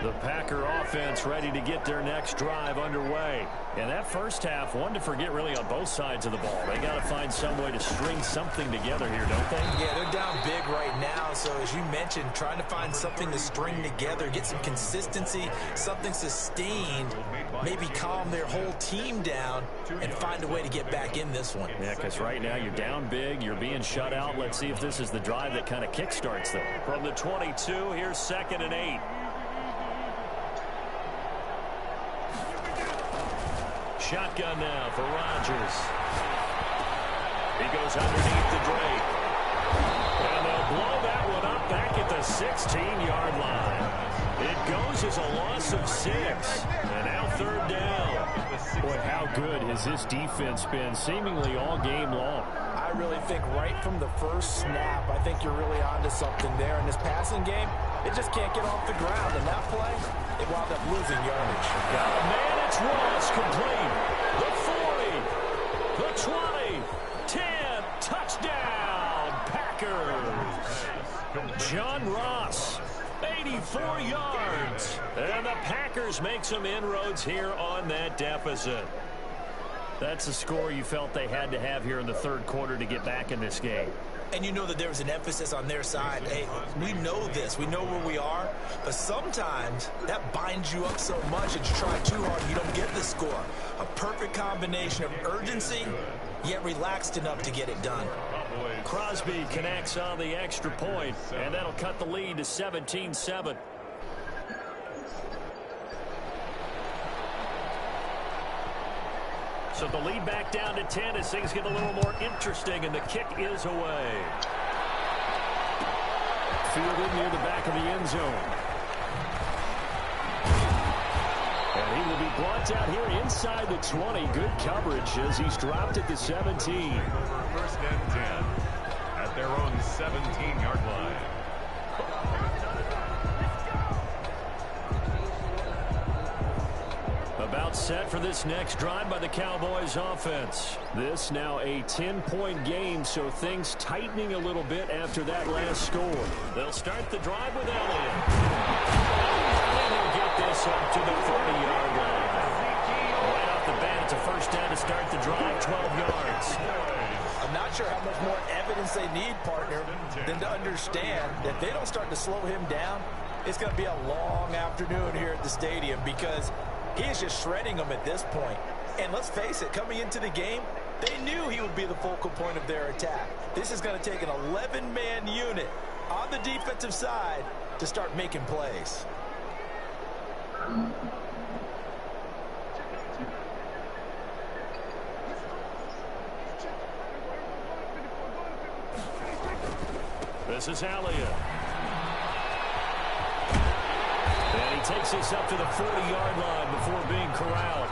The Packer offense ready to get their next drive underway. And that first half, one to forget really on both sides of the ball. They got to find some way to string something together here, don't they? Yeah, they're down big right now. So as you mentioned, trying to find something to string together, get some consistency, something sustained, maybe calm their whole team down and find a way to get back in this one. Yeah, because right now you're down big, you're being shut out. Let's see if this is the drive that kind of kickstarts them. From the 22, here's 2nd and 8. Shotgun now for Rodgers. He goes underneath the Drake. And they'll blow that one up back at the 16-yard line. It goes as a loss of 6. And now 3rd down. Boy, how good has this defense been seemingly all game long? I really think right from the first snap, I think you're really onto something there. In this passing game, it just can't get off the ground. And that play, it wound up losing yardage. Got a man, it's Ross, complete. The 40, the 20, 10, touchdown, Packers. John Ross, 84 yards. And the Packers make some inroads here on that deficit. That's the score you felt they had to have here in the 3rd quarter to get back in this game. And you know that there was an emphasis on their side. Hey, we know this. We know where we are. But sometimes that binds you up so much that you try too hard and you don't get the score. A perfect combination of urgency, yet relaxed enough to get it done. Crosby connects on the extra point, and that'll cut the lead to 17-7. So the lead back down to 10 as things get a little more interesting, and the kick is away. Fielded near the back of the end zone. And he will be brought down here inside the 20. Good coverage as he's dropped at the 17. 1st and 10 at their own 17-yard line. About set for this next drive by the Cowboys offense. This now a 10-point game, so things tightening a little bit after that last score. They'll start the drive with Elliott. And they'll get this up to the 40-yard line. Right off the bat, it's a 1st down to start the drive, 12 yards. I'm not sure how much more evidence they need, partner, than to understand that if they don't start to slow him down, it's going to be a long afternoon here at the stadium because he is just shredding them at this point. And let's face it, coming into the game, they knew he would be the focal point of their attack. This is going to take an 11-man unit on the defensive side to start making plays. This is Elliott. And he takes this up to the 40-yard line before being corralled.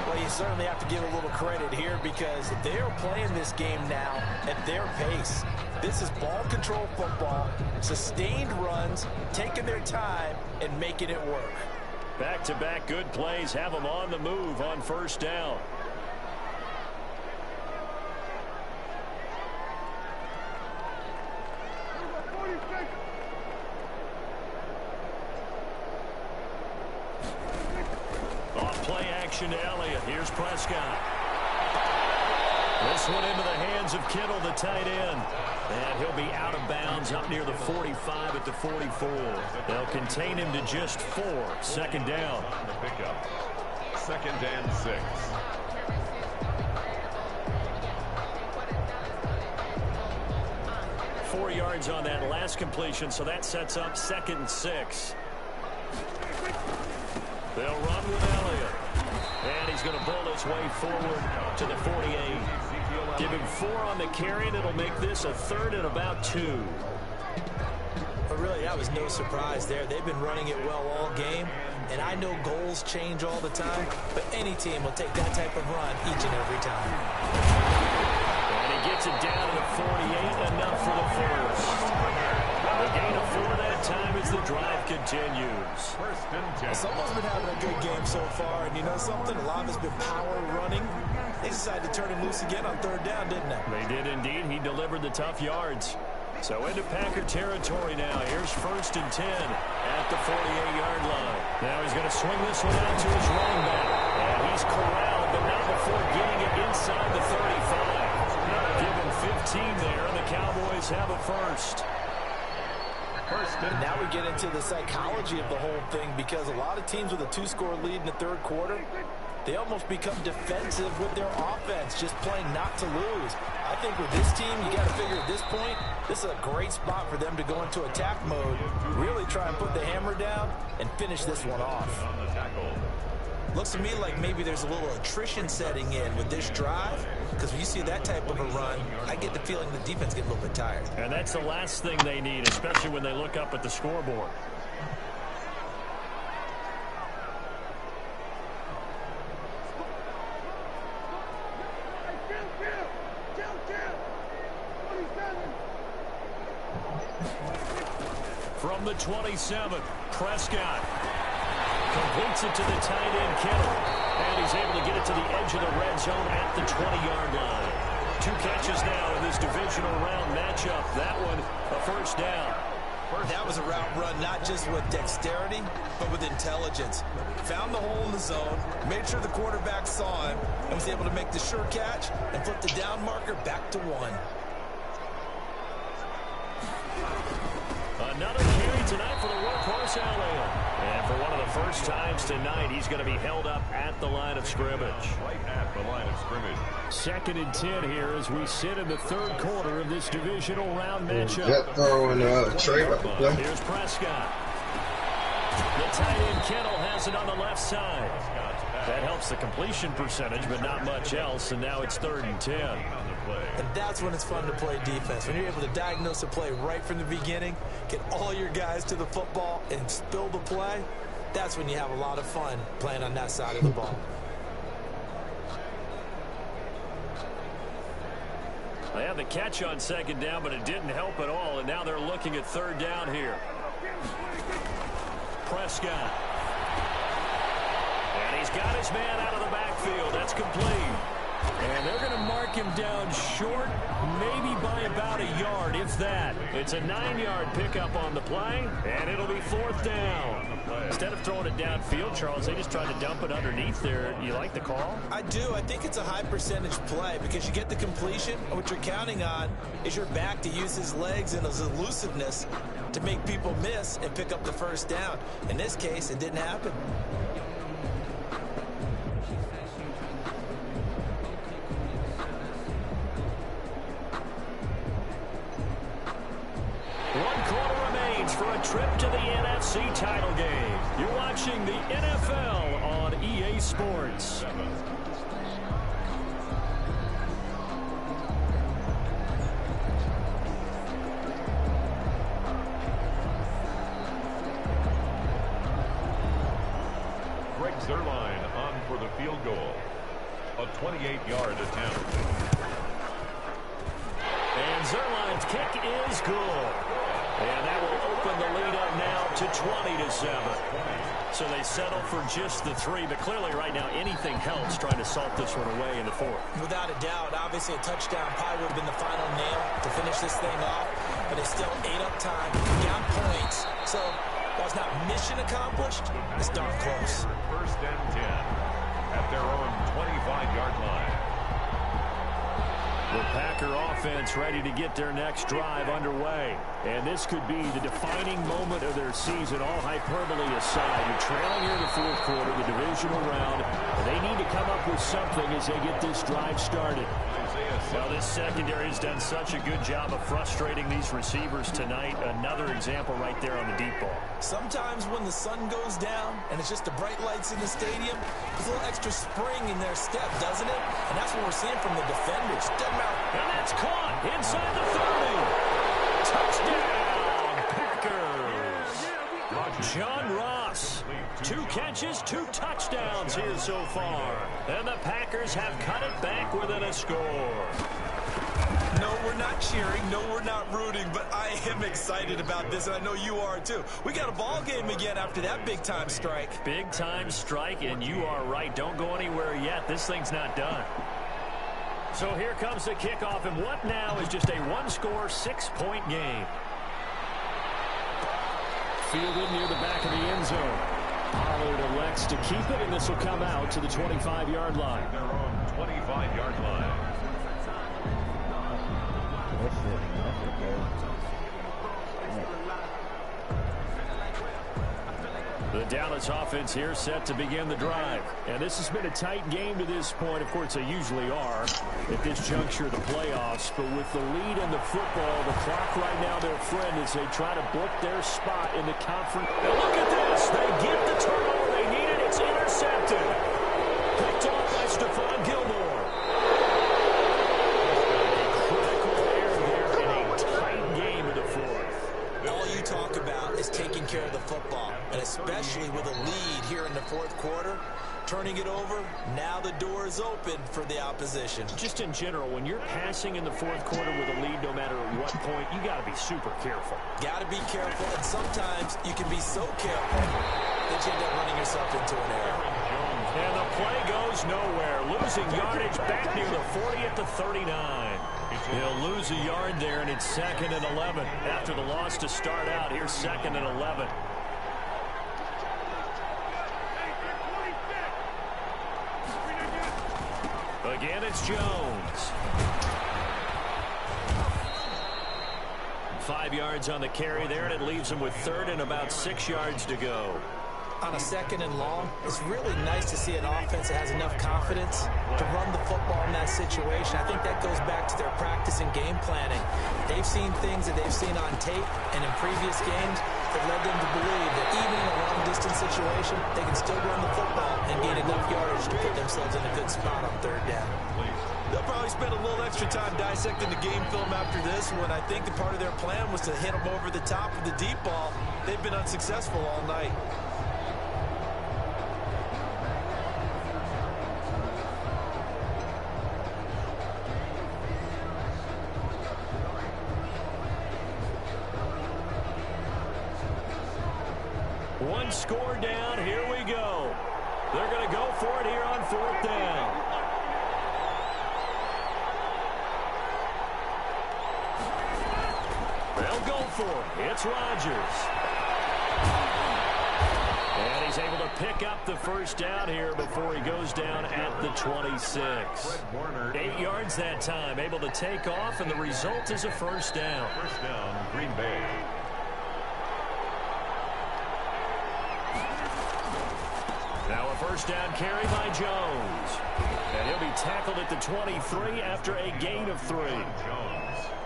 Well, you certainly have to give a little credit here because they are playing this game now at their pace. This is ball control football, sustained runs, taking their time, and making it work. Back-to-back good plays have them on the move on 1st down. To Elliott. Here's Prescott. This one into the hands of Kittle, the tight end. And he'll be out of bounds up near the 45 at the 44. They'll contain him to just 4. 2nd down. The pickup. 2nd and 6. Four yards on that last completion, so that sets up 2nd and 6. They'll run with Elliott. And he's going to bowl his way forward to the 48. Give him 4 on the carry, and it'll make this a 3rd and about 2. But really, that was no surprise there. They've been running it well all game. And I know goals change all the time, but any team will take that type of run each and every time. And he gets it down to the 48, enough for the 1st. A gain of 4 that time as the drive continues. 1st and 10. Someone's been having a good game so far, and you know something? A lot of it's been power running. They decided to turn him loose again on 3rd down, didn't they? They did indeed. He delivered the tough yards. So into Packer territory now. Here's 1st and 10 at the 48-yard line. Now he's going to swing this one out to his running back. And he's corralled, but not before getting it inside the 35. Give him 15 there, and the Cowboys have a first. And now we get into the psychology of the whole thing, because a lot of teams with a 2-score lead in the third quarter, they almost become defensive with their offense, just playing not to lose. I think with this team, you got to figure at this point, this is a great spot for them to go into attack mode, really try and put the hammer down and finish this one off. Looks to me like maybe there's a little attrition setting in with this drive, because when you see that type of a run, I get the feeling the defense gets a little bit tired. And that's the last thing they need, especially when they look up at the scoreboard. From the 27, Prescott completes it to the tight end, Kittle. And he's able to get it to the edge of the red zone at the 20-yard line. 2 catches now in this divisional round matchup. That one, a first down. That was a route run, not just with dexterity, but with intelligence. Found the hole in the zone, made sure the quarterback saw him, and was able to make the sure catch and flip the down marker back to 1. Another carry tonight for the workhorse Elliott. And for one of the first times tonight, he's going to be held up at the line of scrimmage. Right at the line of scrimmage. 2nd and 10 here as we sit in the third quarter of this divisional round matchup. Jet throwing Trey right there. Here's Prescott. The tight end Kittle has it on the left side. That helps the completion percentage, but not much else. And now it's 3rd and 10. And that's when it's fun to play defense. When you're able to diagnose a play right from the beginning, get all your guys to the football and spill the play, that's when you have a lot of fun playing on that side of the ball. They had the catch on 2nd down, but it didn't help at all. And now they're looking at 3rd down here. Prescott. And he's got his man out of the backfield. That's complete. And they're going to mark him down short, maybe by about a yard, if that. It's a 9-yard pickup on the play, and it'll be 4th down. Instead of throwing it downfield, Charles, they just tried to dump it underneath there. You like the call? I do. I think it's a high percentage play because you get the completion, and what you're counting on is your back to use his legs and his elusiveness to make people miss and pick up the first down. In this case, it didn't happen. For a trip to the NFC title game. You're watching the NFL on EA Sports. Greg Zuerlein on for the field goal. A 28-yard attempt. And Zuerlein's kick is good. And that will open the lead up now to 20-7. So they settle for just the 3, but clearly right now anything helps trying to salt this one away in the 4th. Without a doubt, obviously a touchdown probably would have been the final nail to finish this thing off, but it's still ate up time, got points. So while it's not mission accomplished, it's darn close. 1st and 10 at their own 25-yard line. The Packer offense ready to get their next drive underway. And this could be the defining moment of their season, all hyperbole aside. You're trailing here in the 4th quarter, the divisional round. They need to come up with something as they get this drive started. Well, this secondary has done such a good job of frustrating these receivers tonight. Another example right there on the deep ball. Sometimes when the sun goes down and it's just the bright lights in the stadium, there's a little extra spring in their step, doesn't it? And that's what we're seeing from the defenders. Doesn't matter. And that's caught inside the 30. Touchdown, Packers. John Ross. 2 catches, 2 touchdowns here so far. And the Packers have cut it back within a score. No, we're not cheering. No, we're not rooting, but I am excited about this, and I know you are too. We got a ball game again after that big-time strike. Big-time strike, and you are right. Don't go anywhere yet. This thing's not done. So here comes the kickoff, and what now is just a one-score, 6-point game. Fielded near the back of the end zone. Pollard elects to keep it, and this will come out to the 25-yard line. Their own 25-yard line. The Dallas offense here set to begin the drive. And this has been a tight game to this point. Of course, they usually are at this juncture of the playoffs. But with the lead in the football, the clock right now their friend as they try to book their spot in the conference. And look at this. They get the turnover they needed. It's intercepted. Picked off by Stephon Gilmore. Critical error there in a tight game in the fourth. All you talk about is taking care of the football, and especially with a lead here in the fourth quarter, turning it over, now the door is open for the opposition. Just in general, when you're passing in the fourth quarter with a lead, no matter at what point, you got to be super careful. Got to be careful, and sometimes you can be so careful that you end up running yourself into an error. And the play goes nowhere. Losing yardage back near the 40 at the 39. He'll lose a yard there, and it's 2nd and 11. After the loss to start out, here's 2nd and 11. Again, it's Jones. 5 yards on the carry there, and it leaves him with 3rd and about 6 yards to go. On a 2nd and long, it's really nice to see an offense that has enough confidence to run the football in that situation. I think that goes back to their practice and game planning. They've seen things that they've seen on tape and in previous games that led them to believe that even in a long-distance situation, they can still run the football and gain enough yardage to put themselves in a good spot on 3rd down. They'll probably spend a little extra time dissecting the game film after this one. I think the part of their plan was to hit them over the top with the deep ball. They've been unsuccessful all night. One score down. Here we go. They're going to go for it here on 4th down. They'll go for it. It's Rodgers. And he's able to pick up the 1st down here before he goes down at the 26. 8 yards that time. Able to take off, and the result is a 1st down. 1st down, Green Bay. Now a 1st down carry by Jones. And he'll be tackled at the 23 after a gain of 3.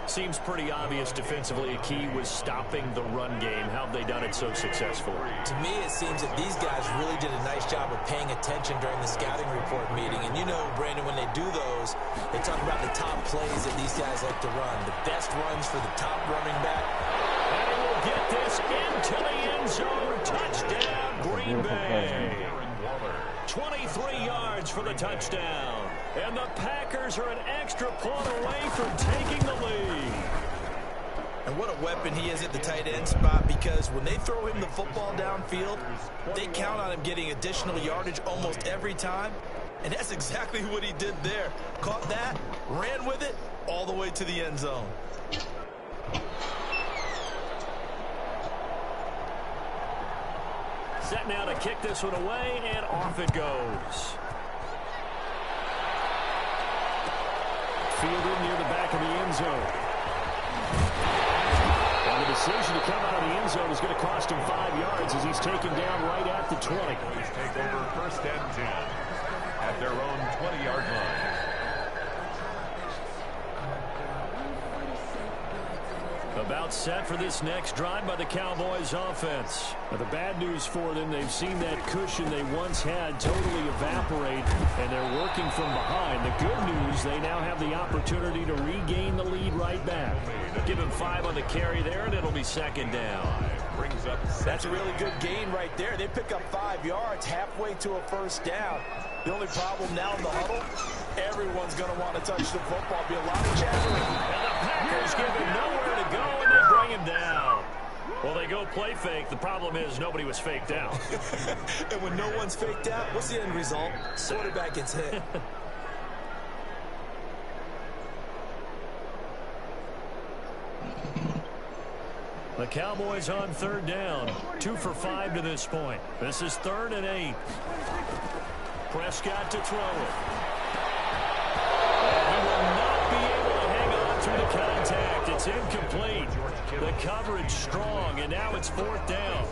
Seems pretty obvious defensively a key was stopping the run game. How have they done it so successfully? To me, it seems that these guys really did a nice job of paying attention during the scouting report meeting. And you know, Brandon, when they do those, they talk about the top plays that these guys like to run. The best runs for the top running back. And he will get this into the end zone. Touchdown, Green Bay. 23 yards for the touchdown. And the Packers are an extra point away from taking the lead. And what a weapon he is at the tight end spot, because when they throw him the football downfield, they count on him getting additional yardage almost every time. And that's exactly what he did there. Caught that, ran with it, all the way to the end zone. Set now to kick this one away, and off it goes. Fielded near the back of the end zone. And the decision to come out of the end zone is going to cost him 5 yards as he's taken down right at the 20. Please take over 1st and 10 at their own 20-yard line. About set for this next drive by the Cowboys offense. Now, the bad news for them, they've seen that cushion they once had totally evaporate, and they're working from behind. The good news, they now have the opportunity to regain the lead right back. Give him 5 on the carry there, and it'll be 2nd down. Brings up That's a really good gain right there. They pick up 5 yards halfway to a 1st down. The only problem now in the huddle, everyone's going to want to touch the football. Be a lot of chattering. And the Packers give him nowhere to go, and they bring him down. Well, they go play fake. The problem is nobody was faked out. And when no one's faked out, what's the end result? Quarterback gets hit. The Cowboys on 3rd down. 2 for 5 to this point. This is 3rd and 8. Prescott to throw it. And he will not be able to hang on through the contact. It's incomplete. The coverage strong, and now it's 4th down.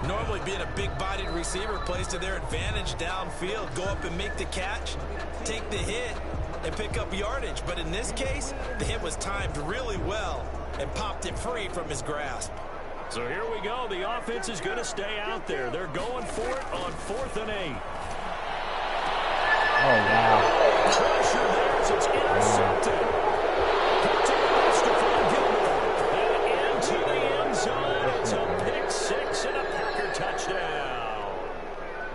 Normally being a big-bodied receiver plays to their advantage downfield. Go up and make the catch, take the hit, and pick up yardage. But in this case, the hit was timed really well and popped it free from his grasp. So here we go. The offense is going to stay out there. They're going for it on 4th and 8. Oh, wow. Pressure there as it's intercepted. And into the end zone. It's a pick 6 and a Packer touchdown.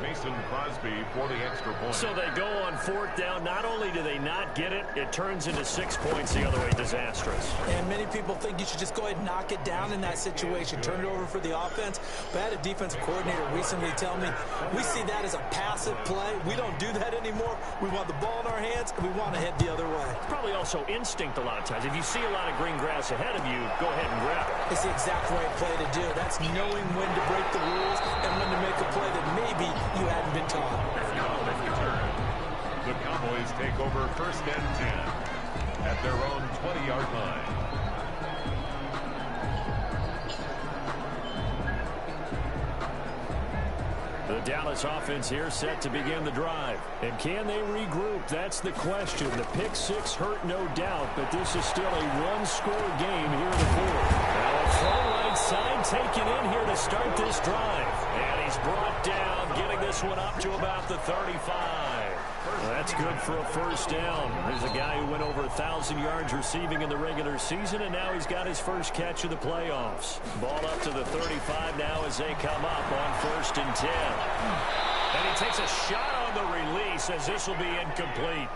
Mason Crosby for the extra point. So they go on 4th down. Not only do they not get it, it turns into 6 points the other way. Disastrous. And many people think you should just go ahead and knock it down in that situation. Turn it over for the offense. But I had a defensive coordinator recently tell me, we see that as a passive play. We don't do that anymore. We want the ball in our hands, and we want to head the other way. It's probably also instinct a lot of times. If you see a lot of green grass ahead of you, go ahead and grab it. It's the exact right play to do. That's knowing when to break the rules and when to make a play that maybe you hadn't been taught. The Cowboys take over 1st and 10 at their own 20-yard line. The Dallas offense here set to begin the drive. And can they regroup? That's the question. The pick 6 hurt, no doubt, but this is still a one-score game here in the 4th. Now a full right side taken in here to start this drive. And he's brought down, getting this one up to about the 35. Well, that's good for a 1st down. There's a guy who went over 1,000 yards receiving in the regular season, and now he's got his first catch of the playoffs. Ball up to the 35 now as they come up on 1st and 10. And he takes a shot on the release as this will be incomplete.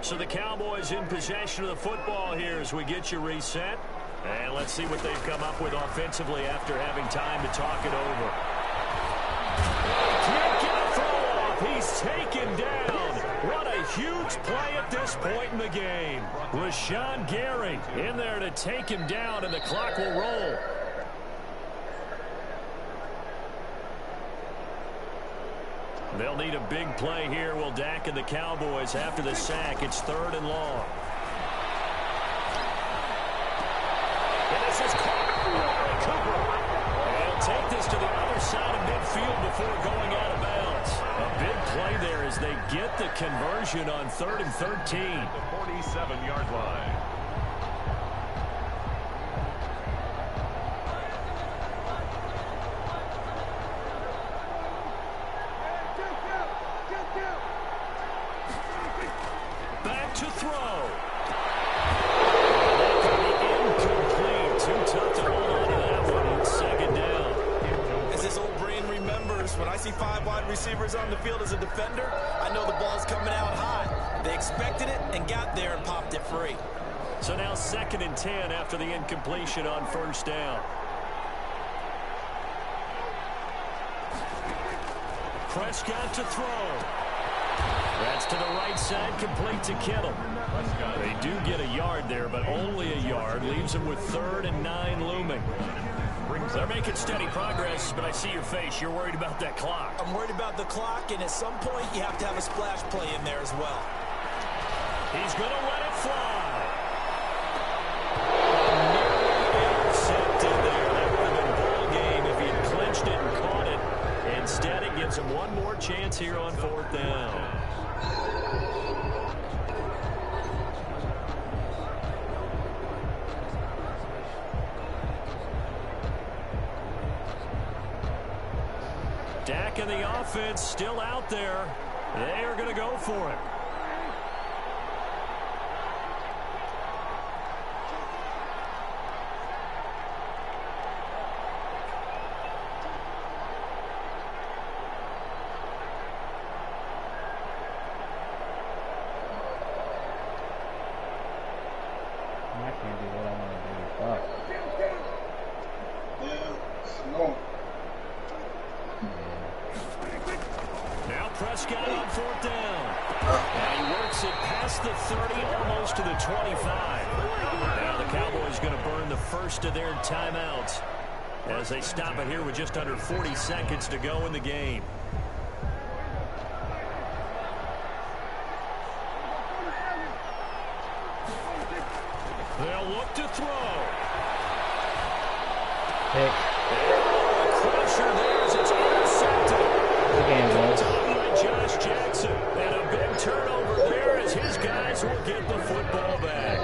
So the Cowboys in possession of the football here as we get you reset. And let's see what they've come up with offensively after having time to talk it over. Can't get a throw off. He's taken down. What a huge play at this point in the game. Rashawn Gary in there to take him down, and the clock will roll. They'll need a big play here. Will Dak and the Cowboys after the sack. It's 3rd and long. And this is Cooper. They'll take this to the other side of midfield before going out of bounds. A big play there as they get the conversion on 3rd and 13. The 47-yard line. Back to throw. Incomplete. Too tough to hold on to that one. It's 2nd down. As his old brain remembers, when I see 5 wide receivers on the field as a defender, I know the ball's coming out high. They expected it and got there and popped it free. So now 2nd and 10 after the incompletion on 1st down. Prescott to throw. That's to the right side, complete to Kittle. They do get a yard there, but only a yard. Leaves them with 3rd and 9 looming. They're making steady progress, but I see your face. You're worried about that clock. I'm worried about the clock, and at some point, you have to have a splash play in there as well. He's going to let it fly. Nearly intercepted there. That would have been a ball game if he had clinched it and caught it. Instead, it gives him one more chance here on 4th down. Dak and the offense still out there. They are going to go for it. I can't do what I want to do. Fuck. Yeah, no. Prescott on 4th down. And he works it past the 30, almost to the 25. Now the Cowboys going to burn the first of their timeouts as they stop it here with just under 40 seconds to go in the game. They'll look to throw. Pick. Crusher there as it's intercepted. Good game, boys. By Josh Jackson. And a big turnover there as his guys will get the football back.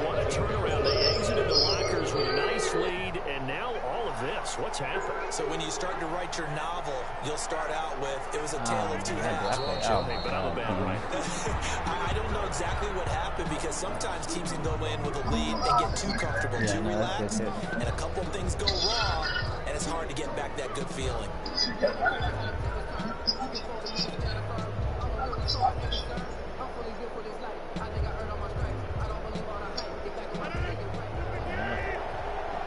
What a turnaround. They exited the lockers with a nice lead, and now all of this. What's happened? So when you start to write your novel, you'll start out with, it was a tale of two halves. But I'm a bad writer. I don't know exactly what happened because sometimes teams can go in with a lead and get too comfortable, too relaxed, and a couple of things go wrong, and it's hard to get back that good feeling.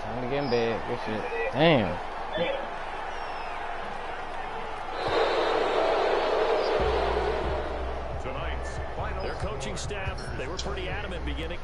Time to get in bed. Good shit. Damn. Tonight's final. Their coaching staff, they were pretty adamant beginning.